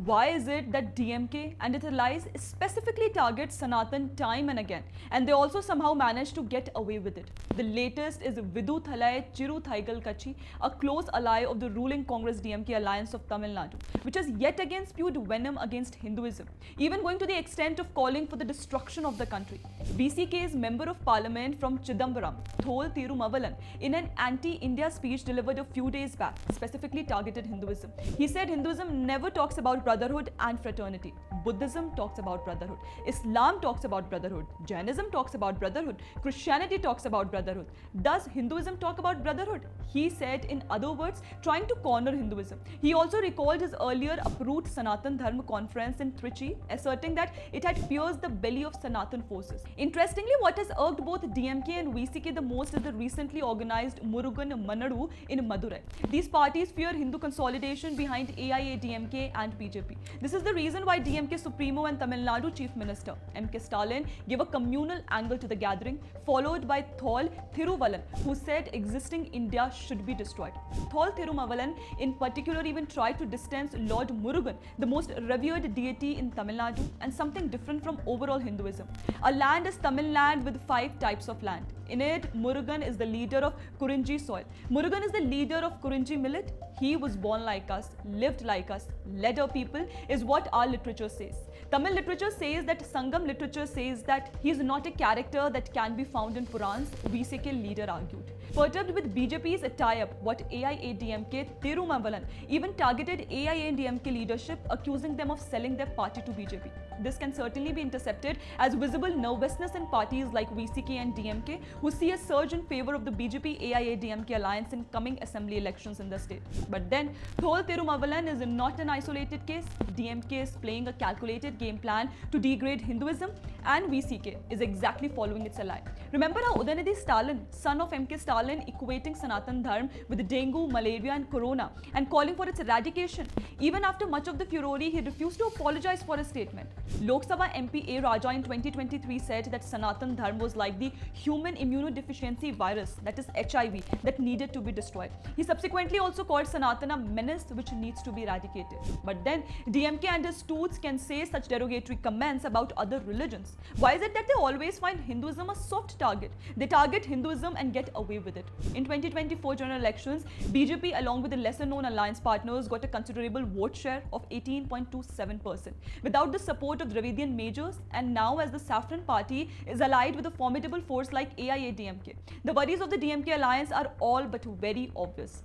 Why is it that DMK and its allies specifically target Sanatan time and again, and they also somehow manage to get away with it? The latest is Vidu Thalai Chiru Thaigal Kachi, a close ally of the ruling Congress DMK alliance of Tamil Nadu, which has yet again spewed venom against Hinduism, even going to the extent of calling for the destruction of the country. VCK's Member of Parliament from Chidambaram, Thol Thirumavalan, in an anti-India speech delivered a few days back, specifically targeted Hinduism. He said Hinduism never talks about brotherhood and fraternity. Buddhism talks about brotherhood. Islam talks about brotherhood. Jainism talks about brotherhood. Christianity talks about brotherhood. Does Hinduism talk about brotherhood? He said, in other words, trying to corner Hinduism. He also recalled his earlier Uproot Sanatan Dharma conference in Trichy, asserting that it had pierced the belly of Sanatan forces. Interestingly, what has irked both DMK and VCK the most is the recently organized Murugan Manadu in Madurai. These parties fear Hindu consolidation behind AIADMK and BJP. This is the reason why DMK Supremo and Tamil Nadu Chief Minister M.K. Stalin gave a communal angle to the gathering, followed by Thol Thiruvalan, who said existing India should be destroyed. Thol Thirumavalan in particular even tried to distance Lord Murugan, the most revered deity in Tamil Nadu, and something different from overall Hinduism. A land is Tamil land with 5 types of land. In it, Murugan is the leader of Kurinji soil. Murugan is the leader of Kurinji millet. He was born like us, lived like us, led our people, is what our literature says. Tamil literature says that Sangam literature says that he is not a character that can be found in Purans, VCK leader argued. Perturbed with BJP's tie-up, what AIADMK Thirumavalan even targeted AIADMK leadership, accusing them of selling their party to BJP. This can certainly be intercepted as visible nervousness in parties like VCK and DMK, who see a surge in favor of the BJP AIADMK alliance in coming assembly elections in the state. But then, Thol Thirumavalan is not an isolated case. DMK is playing a calculated game plan to degrade Hinduism, and VCK is exactly following its ally. Remember how Udayanidhi Stalin, son of M.K. Stalin, equating Sanatan Dharma with dengue, malaria and corona and calling for its eradication. Even after much of the furore, he refused to apologize for his statement. Lok Sabha MP A. Raja in 2023 said that Sanatan Dharma was like the human immunodeficiency virus, that is HIV, that needed to be destroyed. He subsequently also called Sanatan a menace which needs to be eradicated. But then DMK and his stoots can say such derogatory comments about other religions. Why is it that they always find Hinduism a soft target? They target Hinduism and get away with it. In 2024 general elections, BJP along with the lesser known alliance partners got a considerable vote share of 18.27%. Without the support of Dravidian majors, and now as the Saffron Party is allied with a formidable force like AIADMK, the worries of the DMK alliance are all but very obvious.